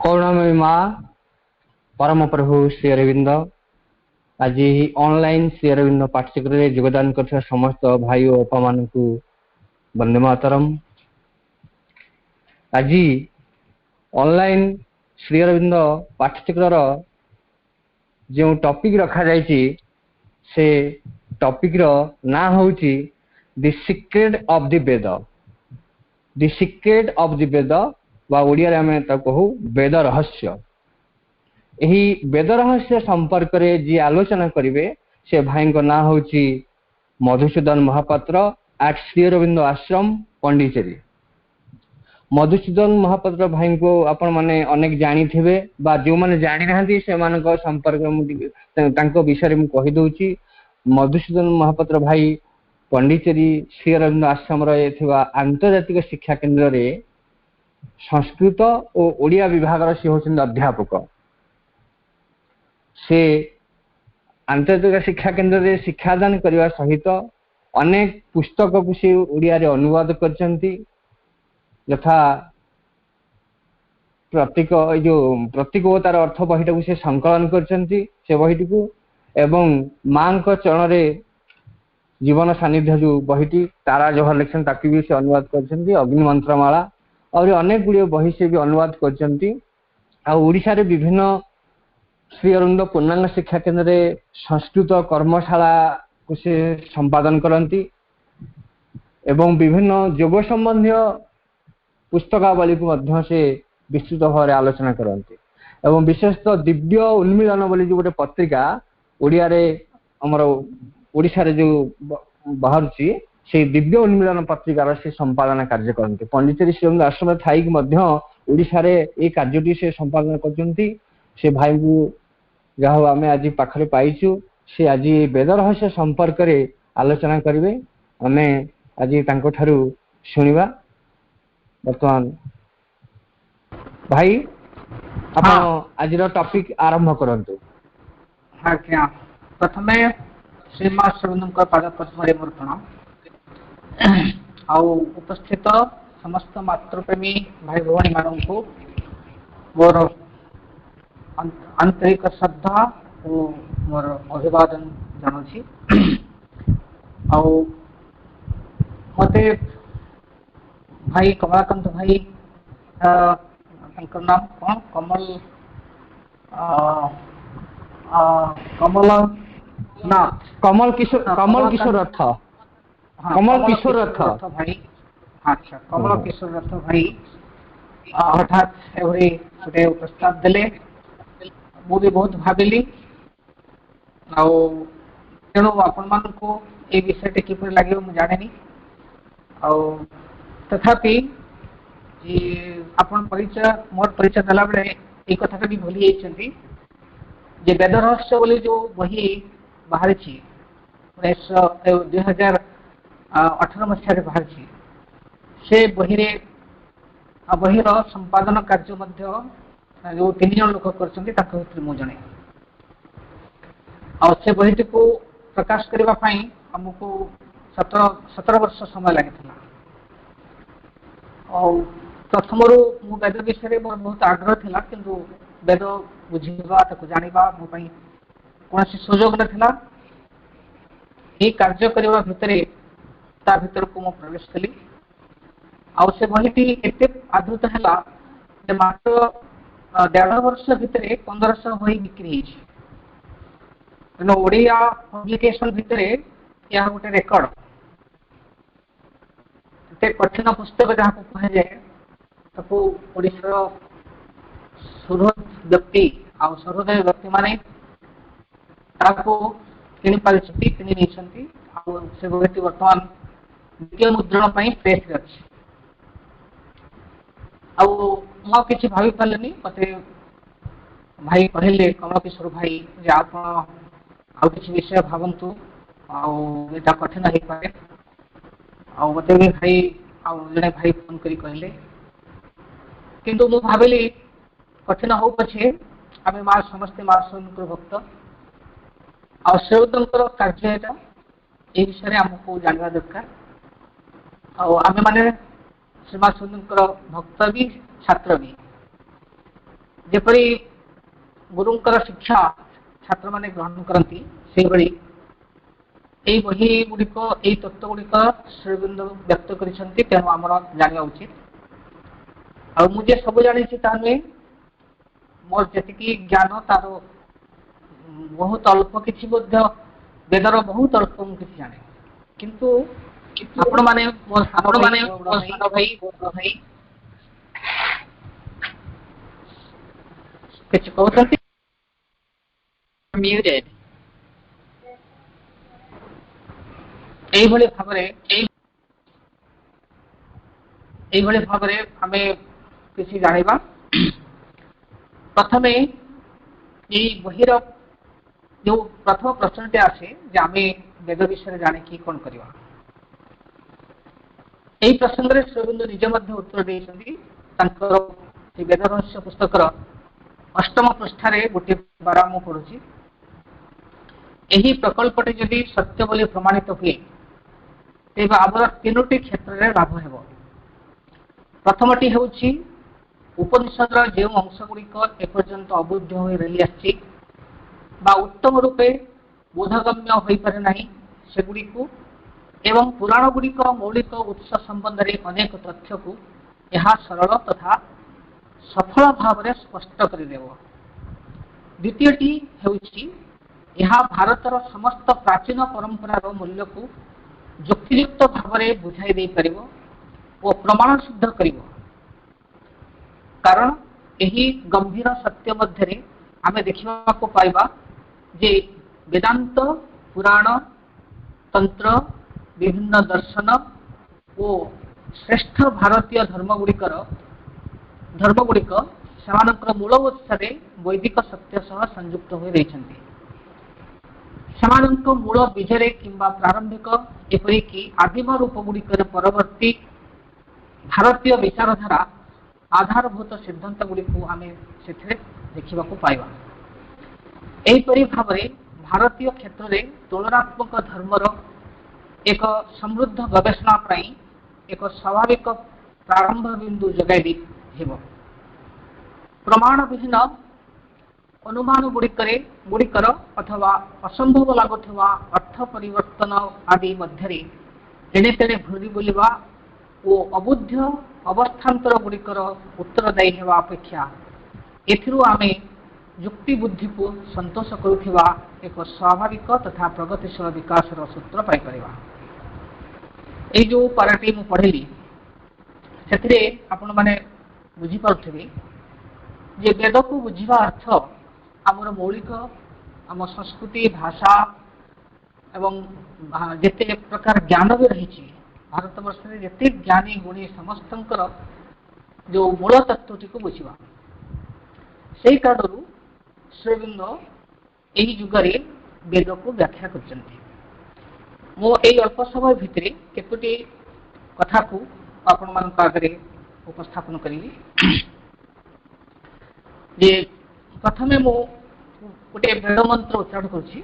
करुणामयी माँ परम प्रभु श्री अरविंद आज ऑनलाइन श्री अरविंद पाठ्यक्रम में योगदान कर समस्त भाई और अपा मान को वंदे मातरम। आज ऑनलाइन श्री अरविंद पाठ्यक्रम जो टॉपिक रखा जायछि से टॉपिक रो ना होछि the secret of the Veda. The secret of the Veda वा ओडिया रे हमें ता कहू वेद रहस्य। यही वेद रहस्य संपर्क रे जी आलोचना करिवे से भाई को ना होछि मधुसूदन महापात्र एट श्री अरविंद आश्रम पंडिचेरी। मधुसूदन महापात्र भाई को आपण माने अनेक जानी थिबे बा जो माने जानी रहंती से मान को संपर्क तांको विषय में कहि दोछि। मधुसूदन महापात्र भाई पंडिचेरी श्री अरविंद आश्रम रे थिबा आंतर्जातिक शिक्षा केंद्र रे संस्कृत और ओडिया विभाग रे से होछन अध्यापक। से आंतर्जातिक शिक्षा केंद्र रे शिक्षादान करने सहित अनेक पुस्तक को से ओडिया रे अनुवाद करचंती। यथा प्रतीक तार अर्थ बहीटा को से संकलन करचंती से बहीटी को एवं मां को चरण रे जीवन सानिध्य जो बहीटी तारा जवाहर लिखन ताकि भी से अनुवाद करचंती। अग्नि मंत्रमाला और अनेक गुड़िया बही से भी अनुवाद करचंती। आ ओडिशा रे विभिन्न श्री अरविंद पूर्णांग शिक्षा केंद्र रे संस्कृत कर्मशाला को से संपादन करती एवं विभिन्न योग संबंधी पुस्तकावली को मध्य से विस्तृत भाव आलोचना करती। एवं विशेषतः दिव्य उन्मीलन बोली जो गोटे पत्रिका ओडिया रे हमर ओडिशा रे जो बाहरची से दिव्य उन्मीलन पत्रिकार से संपादन कार्य करती। पंडिचेरी श्री अरविंद आश्रम थाई मध्य ओडिशा रे ए कार्यटी से संपादन करचंती। से भाई को जहाँ आम आज पाखे पाइचु से आज वेद रहस्य संपर्क रे आलोचना करेंगे। आम आज ठारू शुणा बर्तमान भाई आप आज टॉपिक आरंभ करंतु। आज्ञा प्रथम श्रीमा श्रवण पाद पद्म मोर प्रणाम आउ उपस्थित समस्त मातृप्रेमी भाई भौणी मान को मोर आंतरिक श्रद्धा और मोर अभिवादन जानुछि। मते भाई कमलाकांत भाई नाम कौन कमल कमलनाथ कमल किशोर रथ कमल किशोर रथ भाई। अच्छा कमल किशोर रथ भाई हठात एभली गोटे प्रस्ताव देले मु भी बहुत भाविली तेणु आपण मान को ये विषय किपर लगे मुझे जाने तथापि आपण परिचय मोर परिचय देला बेले एक कथा भी भूली जाइछंती जे वेद रहस्य बोली जो बही बाहर 2018 मसीह बाहर से बहीर संपादन कार्य मध्य जो 3 जन लोक कर मुझे से बहीटी को प्रकाश करने आमको 17 वर्ष समय लगी। प्रथम मु वेद विषय मोर बहुत आग्रह था किंतु वेद बुझा जाना मोपाई कौन सुजोग नाला। ये कार्य करने भितर को मु प्रवेश कली से बहीटी एत आदृत है मात्र 1.5 वर्ष भितर 1500 बही बिक्री तेना ओडिया पब्लिकेशन भितर यह गोटे रेकर्ड एत कठिन पुस्तक जहाँ कह जाए ताको ओडिशा सुहृद व्यक्ति आ सहृदय व्यक्ति माने ताको किनि पारिछथि किनि नेछथि आ से बहीटी वर्तमान द्वितीय मुद्रण पई प्रेस अछि। कि भावी पारे मत भाई कहले कमल किशोर भाई जे आप किसी विषय भावतु आटा कठिन हो पाए मत भी भाई जड़े भाई फोन करी कहले किंतु मु भाविली कठिन हो पछे आम माँ समस्ते माँ स्वयं भक्त आदर कार्य ये विषय आमको जानवा दरकार आम मैंने श्रीमा सुंदर भक्त भी छात्र भी जेपरी गुरुंकर शिक्षा छात्र माने ग्रहण करती से भली এই বহি গুড়িক এই তত্ত্ব গুড়িক শ্রীবিন্দু ব্যক্ত করেছেন তেমন আমার জানা উচিত আর মু যে সব জানিছি তা নুহে মোর যেতিকি জ্ঞান তার বহুত অল্প কিছু মধ্য বেদর বহুত অল্প মু কিছু জানে কিন্তু আপন মানে মোর সান ভাই কিছু কହୁଛନ୍ତି muted. এইভাবে ভাবে আমি কিছু জানিবা প্রথমে এই বহির যে প্রথম প্রশ্নটি আছে যে আমি বেদ বিষয়ে জানি কি কোন করিবা এই প্রসঙ্গে শ্রীবিন্দু নিজ মধ্যে উত্তর দিয়েছেন তাଙ୍କର এই বেদ রহস্য পুস্তকর অষ্টম পৃষ্ঠারে গোটিଏ ବାର ମୁଁ ପଢୁଛି ଏହି ପ୍ରକଳ୍ପଟି ଯଦି ସତ୍ୟ ବୋଲି ପ୍ରମାଣିତ ହୁଏ ତେବେ ଆମର ତିନୋଟି କ୍ଷେତ୍ରରେ ଲାଭ ହେବ ପ୍ରଥମଟି ହେଉଛି ଉପନିଷଦର ଯେଉଁ ଅଂଶଗୁଡ଼ିକ ଏପର୍ଯ୍ୟନ୍ତ ଅବୁଦ୍ଧ ହୋଇ ରହି ଆସିଛି ବା ଉତ୍ତମ ରୂପେ ବୋଧଗମ୍ୟ ହୋଇପାରେ ନାହିଁ ସେଗୁଡ଼ିକୁ ଏବଂ ପୁରାଣଗୁଡ଼ିକ ମୌଳିକ ଉତ୍ସ ସମ୍ବନ୍ଧରେ ଅନେକ ତଥ୍ୟକୁ ଏହା ସରଳ ତଥା ସଫଳ ଭାବରେ ସ୍ପଷ୍ଟ କରିଦେବ ଦ୍ୱିତୀୟଟି ହେଉଛି ଏହା ଭାରତର ସମସ୍ତ ପ୍ରାଚୀନ ପରମ୍ପରାର ମୂଲ୍ୟକୁ ଯୁକ୍ତିଯୁକ୍ତ ଭାବରେ ବୁଝାଇ ଦେଇପାରିବ ଓ ପ୍ରମାଣ ସିଦ୍ଧ କରିବ କାରଣ ଏହି ଗମ୍ଭୀର ସତ୍ୟ ମଧ୍ୟରେ ଆମେ ଦେଖିବାକୁ ପାଇବା ଯେ ବେଦାନ୍ତ ପୁରାଣ ତନ୍ତ୍ର ବିଭିନ୍ନ ଦର୍ଶନ ଓ ଶ୍ରେଷ୍ଠ ଭାରତୀୟ ଧର୍ମଗୁଡ଼ିକ ସେମାନଙ୍କର ମୂଳ ଉତ୍ସରେ ବୈଦିକ ସତ୍ୟ ସହ ସଂଯୁକ୍ତ ହୋଇ ରହିଛନ୍ତି ସେମାନଙ୍କ ମୂଳ ବୀଜରେ କିମ୍ବା ପ୍ରାରମ୍ଭିକ ଏପରିକି ଆଦିମ ରୂପଗୁଡ଼ିକର ପରବର୍ତ୍ତୀ ଭାରତୀୟ ବିଚାରଧାରା ଆଧାରଭୂତ ସିଦ୍ଧାନ୍ତଗୁଡ଼ିକୁ ଆମେ ସେଥିରେ ଦେଖିବାକୁ ପାଇବା ଏହିପରି ଭାବରେ ଭାରତୀୟ କ୍ଷେତ୍ରରେ ତୁଳନାତ୍ମକ ଧର୍ମର ଏକ ସମୃଦ୍ଧ ଗବେଷଣା ପାଇଁ ଏକ ସ୍ୱାଭାବିକ ପ୍ରାରମ୍ଭ ବିନ୍ଦୁ ଯୋଗାଇ ହେବ ପ୍ରମାଣବିହୀନ ଅନୁମାନ ଗୁଡ଼ିକର ଅଥବା ଅସମ୍ଭବ ଲାଗୁଥିବା ଅର୍ଥ ପରିବର୍ତ୍ତନ ଆଦି ମଧ୍ୟରେ ଏଣେ ତେଣେ ଘୁରି ବୁଲିବା ଓ ଅବୁଦ୍ଧ ଅବସ୍ଥାନ୍ତର ଗୁଡ଼ିକର ଉତ୍ତରଦାୟୀ ହେବା ଅପେକ୍ଷା ଏଥିରୁ ଆମେ ଯୁକ୍ତି ବୁଦ୍ଧିକୁ ସନ୍ତୋଷ କରୁଥିବା ଏକ ସ୍ୱାଭାବିକ ତଥା ପ୍ରଗତିଶୀଳ ବିକାଶର ସୂତ୍ର ପାଇପାରିବା ଏଇ ଯେଉଁ ପାରାଟି ମୁଁ ପଢ଼ିଲି ସେଥିରେ ଆପଣମାନେ ବୁଝିପାରୁଥିବେ ଯେ ବେଦକୁ ବୁଝିବା ଅର୍ଥ ଆମର ମୌଳିକ ଆମ ସଂସ୍କୃତି ଭାଷା ଏବଂ ଯେତେ ପ୍ରକାର ଜ୍ଞାନ ବି ରହିଛି ଭାରତବର୍ଷରେ ଯେତେ ଜ୍ଞାନୀ ଗୁଣୀ ସମସ୍ତଙ୍କର ଯେଉଁ ମୂଳ ତତ୍ତ୍ୱଟିକୁ ବୁଝିବା ସେହି କାରଣରୁ ଶ୍ରୀବିନ୍ଦ ଏହି ଯୁଗରେ ବେଦକୁ ବ୍ୟାଖ୍ୟା କରିଛନ୍ତି ମୁଁ ଏଇ ଅଳ୍ପ ସମୟ ଭିତରେ କେତୋଟି କଥାକୁ ଆପଣମାନଙ୍କ ଆଗରେ ଉପସ୍ଥାପନ କରିବି ଯେ ପ୍ରଥମେ ମୁଁ ଗୋଟେ ବେଦ ମନ୍ତ୍ର ଉଚ୍ଚାରଣ କରୁଛି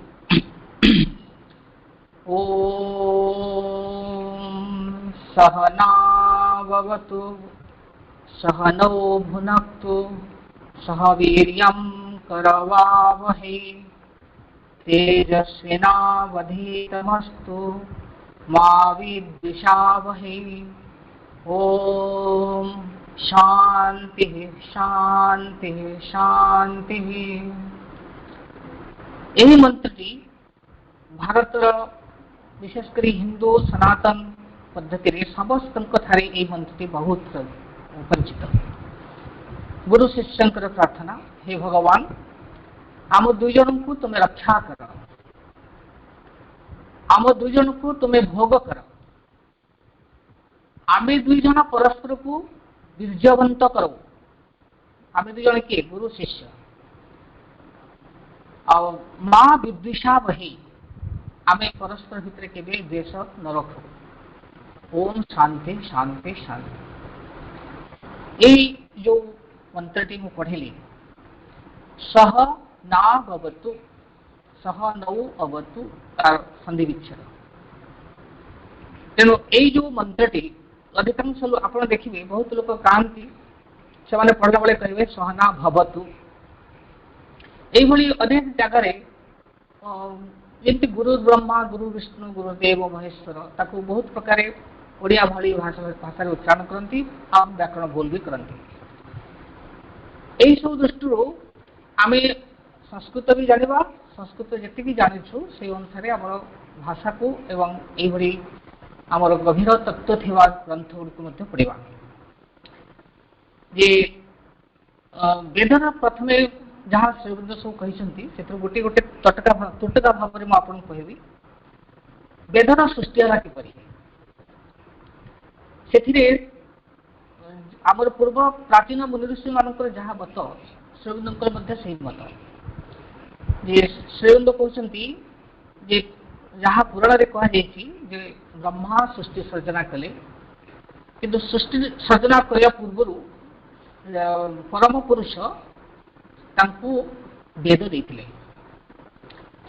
ଓମ୍ ସହନା ଭବତୁ ସହନୌ ଭୁନକ୍ତୁ ସହ ବୀର୍ୟଂ କରୱାवहै तेजस्विनावधीतमस्तु मा विद्विषावहै ओम शांति शांति शांति यही मंत्रटी भारतर विशेषकर हिंदू सनातन पद्धति समस्त यही मंत्रटी बहुत परिचित गुरु शिष्यंकर प्रार्थना हे भगवान आम दुई जन को तुम्हें रक्षा कर आम दुई जन को तुम्हें भोग कर आम दुई जन परस्पर को बीर्जवंत करो आम दुई जन किए गुरु शिष्य माँ विद्विषा बही आम परस्पर भितर के द्वेष न रखो ओम शांति शांति शांति यही जो मंत्रटी मु पढ़िली सह ना भवतु सह नौ अवतु तार संधि विच्छेद तेणु यही जो मंत्रटी अधिकांश आप देखिए बहुत लोग कहती ସେମାନେ ପଢିଲା ବେଳେ କହିବେ ସହନା ଭବତୁ। এইଭଳି ଅନେକ ଜାଗାରେ ଯେମିତି ଗୁରୁ ବ୍ରହ୍ମା ଗୁରୁ ବିଷ୍ଣୁ ଗୁରୁଦେବ ମହେଶ୍ୱର ତାକୁ ବହୁତ ପ୍ରକାର ଓଡ଼ିଆ ଭଳି ଭାଷାରେ ଉଚ୍ଚାରଣ କରନ୍ତି ଆଉ ବ୍ୟାକରଣ ଭୁଲ ବି କରନ୍ତି। ଏହିସବୁ ଦୃଷ୍ଟିରୁ ଆମେ ସଂସ୍କୃତ ବି ଜାଣିବା, ସଂସ୍କୃତ ଯେତିକି ଜାଣିଛୁ ସେଇ ଅନୁସାରେ ଆମର ଭାଷାକୁ ଏବଂ ଏଇଭଳି ଆମର ଗଭୀର ତତ୍ତ୍ୱ ଥିବା ଗ୍ରନ୍ଥ ଗୁଡ଼ିକୁ ମଧ୍ୟ ପଢ଼ିବା। ଯେ ବେଦର ପ୍ରଥମେ ଯାହା ଶ୍ରୀବୃନ୍ଦ ସବୁ କହିଛନ୍ତି ସେଥିରୁ ଗୋଟେ ଗୋଟେ ତଟକା ଭାବରେ ମୁଁ ଆପଣଙ୍କୁ କହିବି ବେଦର ସୃଷ୍ଟି ହେଲା କିପରି। ସେଥିରେ ଆମର ପୂର୍ବ ପ୍ରାଚୀନ ମୁନି ଋଷି ମାନଙ୍କର ଯାହା ମତ ଶ୍ରୀବୃନ୍ଦଙ୍କର ମଧ୍ୟ ସେହି ମତ। ଯେ ଶ୍ରୀବୃନ୍ଦ କହୁଛନ୍ତି ଯେ ଯାହା ପୁରାଣରେ କୁହାଯାଇଛି ଯେ ବ୍ରହ୍ମା ସୃଷ୍ଟି ସର୍ଜନା କଲେ, କିନ୍ତୁ ସୃଷ୍ଟି ସର୍ଜନା କରିବା ପୂର୍ବରୁ ପରମ ପୁରୁଷ ତାଙ୍କୁ ବେଦ ଦେଇଥିଲେ।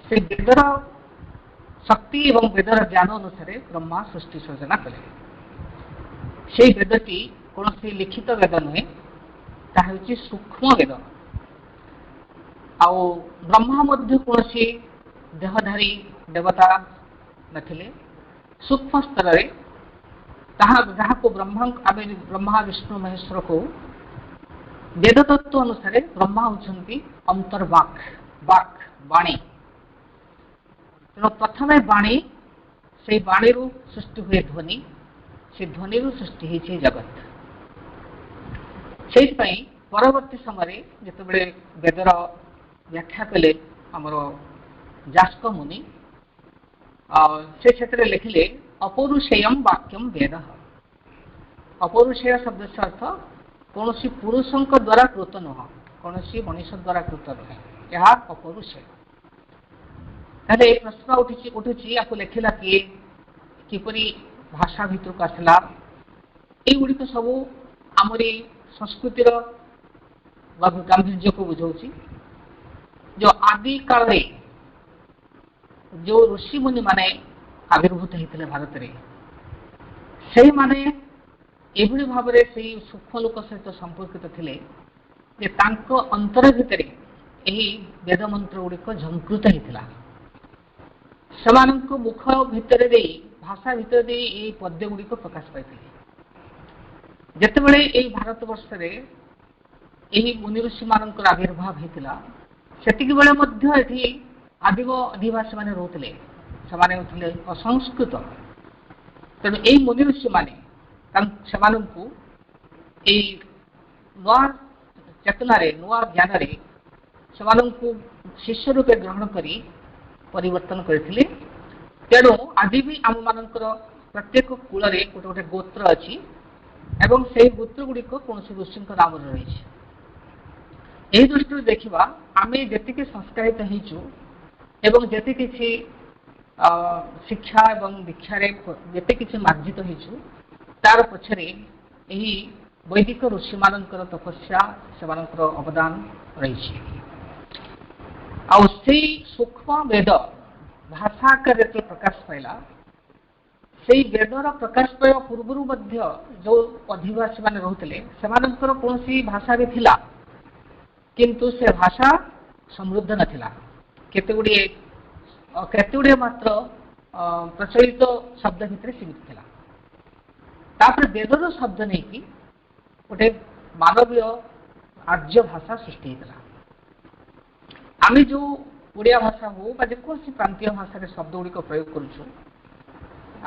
ସେ ବେଦର ଶକ୍ତି ଏବଂ ବେଦର ଜ୍ଞାନ ଅନୁସାରେ ବ୍ରହ୍ମା ସୃଷ୍ଟି ସର୍ଜନା କଲେ। সেই ବେଦଟି କୌଣସି ଲିଖିତ ବେଦ ନୁହେଁ, ତାହା ହେଉଛି ସୂକ୍ଷ୍ମ ବେଦ। ଆଉ ବ୍ରହ୍ମା ମଧ୍ୟ କୌଣସି ଦେହଧାରୀ ଦେବତା ନଥିଲେ। ସୂକ୍ଷ୍ମ ସ୍ତରରେ ଯାହାକୁ ଆମେ ବ୍ରହ୍ମା ବିଷ୍ଣୁ ମହେଶ୍ୱରକୁ ବେଦ ତତ୍ତ୍ୱ ଅନୁସାରେ ବ୍ରହ୍ମା ହେଉଛନ୍ତି ଅନ୍ତର୍ବାକ୍ ବାଣୀ। ତେଣୁ ପ୍ରଥମେ ବାଣୀ, ସେଇ ବାଣୀରୁ ସୃଷ୍ଟି ହୁଏ ଧ୍ୱନି, ସେ ଧ୍ୱନିରୁ ସୃଷ୍ଟି ହେଇଛି ଜଗତ। ସେଇଥିପାଇଁ ପରବର୍ତ୍ତୀ ସମୟରେ ଯେତେବେଳେ ବେଦର ବ୍ୟାଖ୍ୟା କଲେ ଆମର ଯାସ୍କ ମୁନି, ସେ ସେଥିରେ ଲେଖିଲେ ଅପୌରୁଷେୟମ୍ ବାକ୍ୟମ୍ ବେଦ। ଅପୌରୁଷେୟ ଶବ୍ଦ ଅର୍ଥ କୌଣସି ପୁରୁଷଙ୍କ ଦ୍ୱାରା କୃତ ନୁହଁ, କୌଣସି ମଣିଷ ଦ୍ୱାରା କୃତ ନୁହେଁ, ଏହା ଅପୌରୁଷେୟ। ତାହେଲେ ଏ ପ୍ରଶ୍ନ ଉଠୁଛି ୟାକୁ ଲେଖିଲା କିଏ, କିପରି ଭାଷା ଭିତରକୁ ଆସିଲା? ଏଇଗୁଡ଼ିକ ସବୁ ଆମରି ସଂସ୍କୃତିର ଗାମ୍ଭୀର୍ଯ୍ୟକୁ ବୁଝାଉଛି। ଯେଉଁ ଆଦି କାଳରେ ଯେଉଁ ଋଷିମୁନି ମାନେ ଆବିର୍ଭୂତ ହେଇଥିଲେ ଭାରତରେ, ସେଇମାନେ ଏଭଳି ଭାବରେ ସେଇ ସୂକ୍ଷ୍ମ ଲୋକ ସହିତ ସମ୍ପର୍କିତ ଥିଲେ ଯେ ତାଙ୍କ ଅନ୍ତର ଭିତରେ ଏହି ବେଦ ମନ୍ତ୍ର ଗୁଡ଼ିକ ଝଙ୍କୃତ ହେଇଥିଲା। ସେମାନଙ୍କ ମୁଖ ଭିତରେ ଦେଇ, ଭାଷା ଭିତରେ ଦେଇ ଏହି ପଦ୍ୟ ଗୁଡ଼ିକ ପ୍ରକାଶ ପାଇଥିଲେ। ଯେତେବେଳେ ଏହି ଭାରତ ବର୍ଷରେ ଏହି ମୁନି ଋଷି ମାନଙ୍କର ଆବିର୍ଭାବ ହେଇଥିଲା, ସେତିକି ବେଳେ ମଧ୍ୟ ଏଠି ଆଦିମ ଅଧିବାସୀ ମାନେ ରହୁଥିଲେ, ସେମାନେ ହେଉଥିଲେ ଅସଂସ୍କୃତ। ତେଣୁ ଏହି ମୁନି ଋଷି ମାନେ ସେମାନଙ୍କୁ ଏଇ ନୂଆ ଚେତନାରେ, ନୂଆ ଜ୍ଞାନରେ ସେମାନଙ୍କୁ ଶିଷ୍ୟ ରୂପେ ଗ୍ରହଣ କରି ପରିବର୍ତ୍ତନ କରିଥିଲେ। ତେଣୁ ଆଜି ବି ଆମମାନଙ୍କର ପ୍ରତ୍ୟେକ କୂଳରେ ଗୋଟେ ଗୋଟେ ଗୋତ୍ର ଅଛି ଏବଂ ସେହି ଗୋତ୍ର ଗୁଡ଼ିକ କୌଣସି ଋଷିଙ୍କ ନାମରେ ରହିଛି। ଏହି ଦୃଷ୍ଟିରୁ ଦେଖିବା, ଆମେ ଯେତିକି ସଂସ୍କାରିତ ହେଇଛୁ ଏବଂ ଯେତେ କିଛି ଶିକ୍ଷା ଏବଂ ଦୀକ୍ଷାରେ ଯେତେ କିଛି ମାର୍ଜିତ ହେଇଛୁ, ତାର ପଛରେ ଏହି ବୈଦିକ ଋଷିମାନଙ୍କର ତପସ୍ୟା, ସେମାନଙ୍କର ଅବଦାନ ରହିଛି। ଆଉ ସେଇ ସୂକ୍ଷ୍ମ ବେଦ ଭାଷା ଆକାରରେ ଯେତେବେଳେ ପ୍ରକାଶ ପାଇଲା, ସେଇ ବେଦର ପ୍ରକାଶ ପାଇବା ପୂର୍ବରୁ ମଧ୍ୟ ଯେଉଁ ଅଧିବାସୀ ମାନେ ରହୁଥିଲେ, ସେମାନଙ୍କର କୌଣସି ଭାଷା ବି ଥିଲା, କିନ୍ତୁ ସେ ଭାଷା ସମୃଦ୍ଧ ନଥିଲା। କେତେ ଗୁଡ଼ିଏ ମାତ୍ର ପ୍ରଚଳିତ ଶବ୍ଦ ଭିତରେ ସୀମିତ ଥିଲା। ତାପରେ ବେଦର ଶବ୍ଦ ନେଇକି ଗୋଟେ ମାନବୀୟ ଆର୍ଯ୍ୟ ଭାଷା ସୃଷ୍ଟି ହେଇଥିଲା। ଆମେ ଯେଉଁ ଓଡ଼ିଆ ଭାଷା ହଉ ବା ଯେକୌଣସି ପ୍ରାନ୍ତୀୟ ଭାଷାରେ ଶବ୍ଦ ଗୁଡ଼ିକ ପ୍ରୟୋଗ କରୁଛୁ,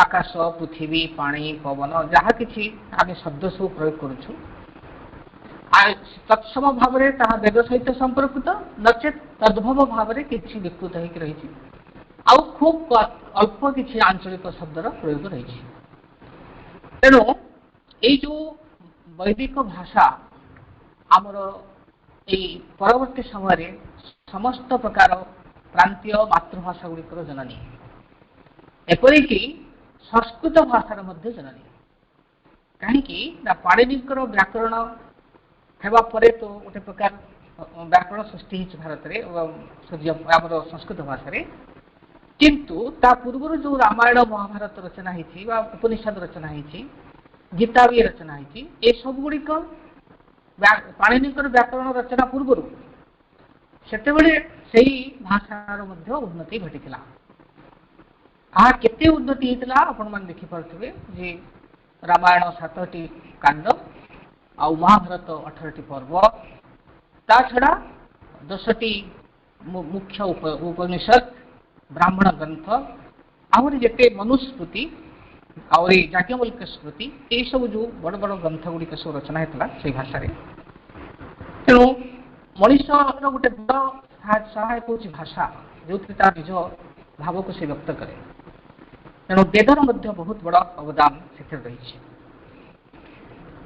ଆକାଶ, ପୃଥିବୀ, ପାଣି, ପବନ, ଯାହା କିଛି ଆମେ ଶବ୍ଦ ସବୁ ପ୍ରୟୋଗ କରୁଛୁ, ତତ୍ସମ ଭାବରେ ତାହା ବେଦ ସହିତ ସମ୍ପର୍କିତ, ନଚେତ୍ ତଦ୍ଭବ ଭାବରେ କିଛି ବିକୃତ ହେଇକି ରହିଛି। ଆଉ ଖୁବ୍ ଅଳ୍ପ କିଛି ଆଞ୍ଚଳିକ ଶବ୍ଦର ପ୍ରୟୋଗ ରହିଛି। ତେଣୁ ଏଇ ଯେଉଁ ବୈଦିକ ଭାଷା ଆମର ଏଇ ପରବର୍ତ୍ତୀ ସମୟରେ ସମସ୍ତ ପ୍ରକାର ପ୍ରାନ୍ତୀୟ ମାତୃଭାଷା ଗୁଡ଼ିକର ଜନନୀ, ଏପରିକି ସଂସ୍କୃତ ଭାଷାର ମଧ୍ୟ ଜନନୀ। କାହିଁକି ନା ପାଣିନିଙ୍କର ବ୍ୟାକରଣ ହେବା ପରେ ତ ଗୋଟେ ପ୍ରକାର ବ୍ୟାକରଣ ସୃଷ୍ଟି ହେଇଛି ଭାରତରେ, ଆମର ସଂସ୍କୃତ ଭାଷାରେ। କିନ୍ତୁ ତା ପୂର୍ବରୁ ଯେଉଁ ରାମାୟଣ ମହାଭାରତ ରଚନା ହେଇଛି ବା ଉପନିଷଦ ରଚନା ହେଇଛି, ଗୀତା ବି ରଚନା ହେଇଛି, ଏସବୁ ଗୁଡ଼ିକ ପାଣିନିଙ୍କର ବ୍ୟାକରଣ ରଚନା ପୂର୍ବରୁ ସେତେବେଳେ ସେଇ ଭାଷାର ମଧ୍ୟ ଉନ୍ନତି ଘଟିଥିଲା। ଆହା କେତେ ଉନ୍ନତି ହେଇଥିଲା ଆପଣମାନେ ଦେଖିପାରୁଥିବେ ଯେ ରାମାୟଣ 7ଟି କାଣ୍ଡ ଆଉ ମହାଭାରତ 18ଟି ପର୍ବ, ତା ଛଡ଼ା 10ଟି ମୁଖ୍ୟ ଉପନିଷଦ, ବ୍ରାହ୍ମଣ ଗ୍ରନ୍ଥ, ଆହୁରି ଯେତେ ମନୁସ୍ମୃତି ଆହୁରି ଯାଜ୍ଞବଲ୍କ୍ୟ ସ୍ମୃତି, ଏଇସବୁ ଯେଉଁ ବଡ଼ ବଡ଼ ଗ୍ରନ୍ଥ ଗୁଡ଼ିକ ସବୁ ରଚନା ହେଇଥିଲା ସେଇ ଭାଷାରେ। ତେଣୁ ମଣିଷର ଗୋଟେ ବଡ଼ ସହାୟକ ହେଉଛି ଭାଷା, ଯେଉଁଥିରେ ତା ନିଜ ଭାବକୁ ସେ ବ୍ୟକ୍ତ କରେ। ତେଣୁ ବେଦର ମଧ୍ୟ ବହୁତ ବଡ଼ ଅବଦାନ ସେଥିରେ ରହିଛି।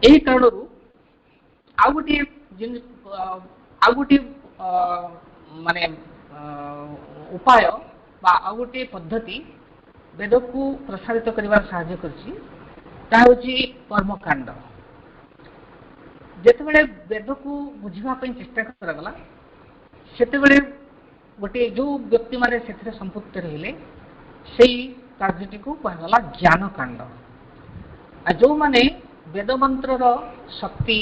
ଏହି କାରଣରୁ ଆଉ ଗୋଟିଏ ମାନେ ଉପାୟ ବା ଆଉ ଗୋଟିଏ ପଦ୍ଧତି ବେଦକୁ ପ୍ରସାରିତ କରିବାରେ ସାହାଯ୍ୟ କରିଛି, ତାହା ହେଉଛି କର୍ମକାଣ୍ଡ। ଯେତେବେଳେ ବେଦକୁ ବୁଝିବା ପାଇଁ ଚେଷ୍ଟା କରାଗଲା ସେତେବେଳେ ଗୋଟିଏ ଯେଉଁ ବ୍ୟକ୍ତିମାନେ ସେଥିରେ ସମ୍ପୃକ୍ତ ରହିଲେ ସେଇ କାର୍ଯ୍ୟଟିକୁ କୁହାଗଲା ଜ୍ଞାନକାଣ୍ଡ। ଆଉ ଯେଉଁମାନେ ବେଦମନ୍ତ୍ରର ଶକ୍ତି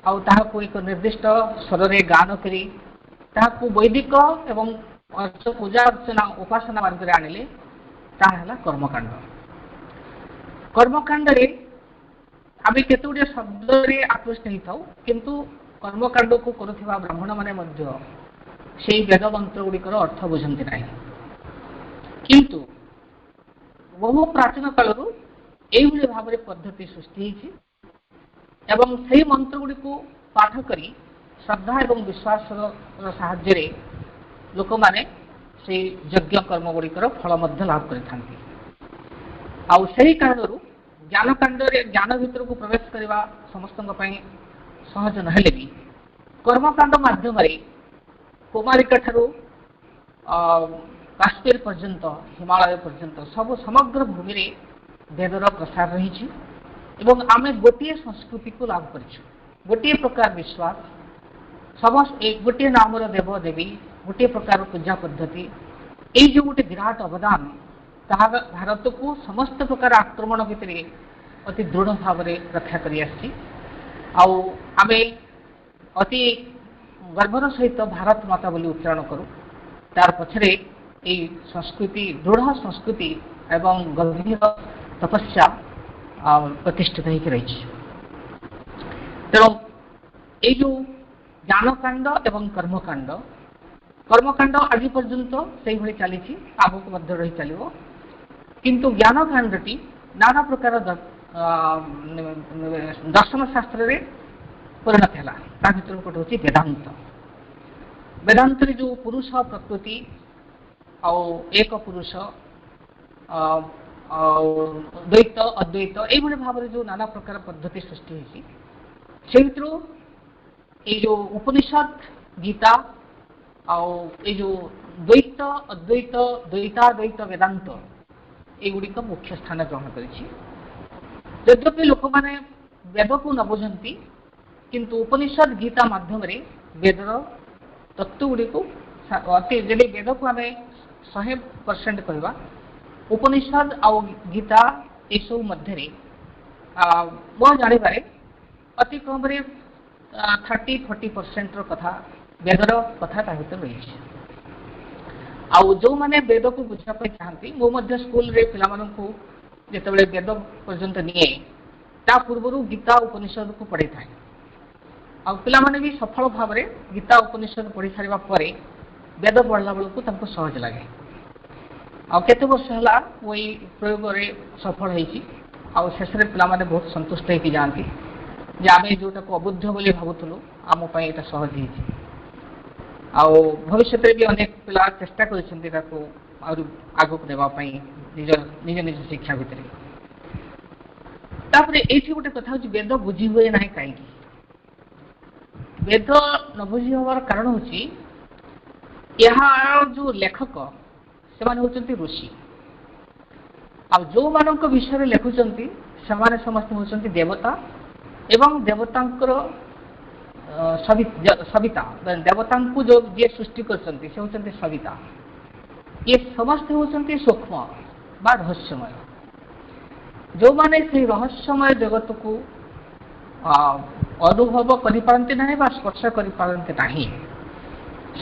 ଆଉ ତାହାକୁ ଏକ ନିର୍ଦ୍ଦିଷ୍ଟ ସ୍ୱରରେ ଗାନ କରି ତାହାକୁ ବୈଦିକ ଏବଂ ପୂଜା ଅର୍ଚ୍ଚନା ଉପାସନା ମାର୍ଗରେ ଆଣିଲେ ତାହା ହେଲା କର୍ମକାଣ୍ଡ। କର୍ମକାଣ୍ଡରେ ଆମେ କେତେ ଗୁଡ଼ିଏ ଶବ୍ଦରେ ଆକୃଷ୍ଟ ହେଇଥାଉ, କିନ୍ତୁ କର୍ମକାଣ୍ଡକୁ କରୁଥିବା ବ୍ରାହ୍ମଣମାନେ ମଧ୍ୟ ସେହି ବେଦ ମନ୍ତ୍ର ଗୁଡ଼ିକର ଅର୍ଥ ବୁଝନ୍ତି ନାହିଁ। କିନ୍ତୁ ବହୁ ପ୍ରାଚୀନ କାଳରୁ ଏଇଭଳି ଭାବରେ ପଦ୍ଧତି ସୃଷ୍ଟି ହେଇଛି ଏବଂ ସେହି ମନ୍ତ୍ର ଗୁଡ଼ିକୁ ପାଠ କରି ଶ୍ରଦ୍ଧା ଏବଂ ବିଶ୍ୱାସର ସାହାଯ୍ୟରେ ଲୋକମାନେ ସେହି ଯଜ୍ଞ କର୍ମ ଗୁଡ଼ିକର ଫଳ ମଧ୍ୟ ଲାଭ କରିଥାନ୍ତି। ଆଉ ସେହି କାରଣରୁ ଜ୍ଞାନକାଣ୍ଡରେ ଜ୍ଞାନ ଭିତରକୁ ପ୍ରବେଶ କରିବା ସମସ୍ତଙ୍କ ପାଇଁ ସହଜ ନହେଲେ ବି କର୍ମକାଣ୍ଡ ମାଧ୍ୟମରେ କୁମାରିକା ଠାରୁ କାଶ୍ମୀର ପର୍ଯ୍ୟନ୍ତ ହିମାଳୟ ପର୍ଯ୍ୟନ୍ତ ସବୁ ସମଗ୍ର ଭୂମିରେ ବେଦର ପ୍ରସାର ରହିଛି ଏବଂ ଆମେ ଗୋଟିଏ ସଂସ୍କୃତିକୁ ଲାଭ କରିଛୁ, ଗୋଟିଏ ପ୍ରକାର ବିଶ୍ୱାସ, ଗୋଟିଏ ନାମର ଦେବ ଦେବୀ, ଗୋଟିଏ ପ୍ରକାର ପୂଜା ପଦ୍ଧତି। ଏଇ ଯେଉଁ ଗୋଟେ ବିରାଟ ଅବଦାନ ତାହା ଭାରତକୁ ସମସ୍ତ ପ୍ରକାର ଆକ୍ରମଣ ଭିତରେ ଅତି ଦୃଢ଼ ଭାବରେ ରକ୍ଷା କରି ଆସିଛି। ଆଉ ଆମେ ଅତି ଗର୍ବର ସହିତ ଭାରତ ମାତା ବୋଲି ଉଚ୍ଚାରଣ କରୁ। ତାର ପଛରେ এই ସଂସ୍କୃତି, ଦୃଢ଼ ସଂସ୍କୃତି ଏବଂ ଗଭୀର ତପସ୍ୟା ପ୍ରତିଷ୍ଠିତ ହେଇକି ରହିଛି। ତେଣୁ ଏଇ ଯେଉଁ ଜ୍ଞାନକାଣ୍ଡ ଏବଂ କର୍ମକାଣ୍ଡ ଆଜି ପର୍ଯ୍ୟନ୍ତ ସେଇଭଳି ଚାଲିଛି, ଆଗକୁ ମଧ୍ୟ ରହି ଚାଲିବ। କିନ୍ତୁ ଜ୍ଞାନକାଣ୍ଡଟି ନାନା ପ୍ରକାର ଦର୍ଶନ ଶାସ୍ତ୍ରରେ ପରିଣତ ହେଲା। ତା ଭିତରୁ ଗୋଟେ ହେଉଛି ବେଦାନ୍ତ। ବେଦାନ୍ତରେ ଯେଉଁ ପୁରୁଷ ପ୍ରକୃତି ଆଉ ଏକ ପୁରୁଷ ଆଉ ଦ୍ୱୈତ ଅଦ୍ୱୈତ ଏଇଭଳି ଭାବରେ ଯେଉଁ ନାନା ପ୍ରକାର ପଦ୍ଧତି ସୃଷ୍ଟି ହେଇଛି, ସେ ଭିତରୁ ଏଇ ଯେଉଁ ଉପନିଷଦ ଗୀତା ଆଉ ଏଇ ଯେଉଁ ଦ୍ୱୈତ ଅଦ୍ୱୈତ ଦ୍ୱୈତାଦ୍ୱୈତ ବେଦାନ୍ତ ଏଗୁଡ଼ିକ ମୁଖ୍ୟ ସ୍ଥାନ ଗ୍ରହଣ କରିଛି। ଯଦ୍ୟପି ଲୋକମାନେ ବେଦକୁ ନ ବୁଝନ୍ତି, କିନ୍ତୁ ଉପନିଷଦ ଗୀତା ମାଧ୍ୟମରେ ବେଦର ତତ୍ତ୍ୱଗୁଡ଼ିକୁ ଯଦି ବେଦକୁ ଆମେ 100% କହିବା, ଉପନିଷଦ ଆଉ ଗୀତା ଏସବୁ ମଧ୍ୟରେ ମୋ ଜାଣିବାରେ ଅତି କମରେ 30-40% କଥା ବେଦର କଥା ତା ଭିତରେ ରହିଛି। ଆଉ ଯେଉଁମାନେ ବେଦକୁ ବୁଝିବା ପାଇଁ ଚାହାନ୍ତି, ମୁଁ ମଧ୍ୟ ସ୍କୁଲରେ ପିଲାମାନଙ୍କୁ ଯେତେବେଳେ ବେଦ ପର୍ଯ୍ୟନ୍ତ ନିଏ ତା ପୂର୍ବରୁ ଗୀତା ଉପନିଷଦକୁ ପଢ଼େଇଥାଏ। ଆଉ ପିଲାମାନେ ବି ସଫଳ ଭାବରେ ଗୀତା ଉପନିଷଦ ପଢ଼ି ସାରିବା ପରେ ବେଦ ପଢ଼ିଲା ବେଳକୁ ତାଙ୍କୁ ସହଜ ଲାଗେ। ଆଉ କେତେ ବର୍ଷ ହେଲା ମୁଁ ଏଇ ପ୍ରୟୋଗରେ ସଫଳ ହେଇଛି। ଆଉ ଶେଷରେ ପିଲାମାନେ ବହୁତ ସନ୍ତୁଷ୍ଟ ହେଇକି ଯାଆନ୍ତି ଯେ ଆମେ ଯେଉଁଟାକୁ ଅବୁଦ୍ଧ ବୋଲି ଭାବୁଥିଲୁ ଆମ ପାଇଁ ଏଇଟା ସହଜ ହେଇଛି। ଆଉ ଭବିଷ୍ୟତରେ ବି ଅନେକ ପିଲା ଚେଷ୍ଟା କରିଛନ୍ତି ତାକୁ ଆହୁରି ଆଗକୁ ନେବା ପାଇଁ ନିଜ ଶିକ୍ଷା ଭିତରେ। ତାପରେ ଏଇଠି ଗୋଟେ କଥା ହେଉଛି ବେଦ ବୁଝି ହୁଏ ନାହିଁ କାହିଁକି? ବେଦ ନ ବୁଝି ହେବାର କାରଣ ହେଉଛି ଏହାର ଯେଉଁ ଲେଖକ ସେମାନେ ହେଉଛନ୍ତି ଋଷି। ଆଉ ଯେଉଁମାନଙ୍କ ବିଷୟରେ ଲେଖୁଛନ୍ତି ସେମାନେ ସମସ୍ତେ ହେଉଛନ୍ତି ଦେବତା ଏବଂ ଦେବତାଙ୍କର ସବିତା, ଦେବତାଙ୍କୁ ଯିଏ ସୃଷ୍ଟି କରିଛନ୍ତି ସେ ହେଉଛନ୍ତି ସବିତା। ଇଏ ସମସ୍ତେ ହେଉଛନ୍ତି ସୂକ୍ଷ୍ମ ବା ରହସ୍ୟମୟ। ଯେଉଁମାନେ ସେହି ରହସ୍ୟମୟ ଜଗତକୁ अनुभव करिपारन्ति नाही बा स्पर्श करिपारन्ति नाही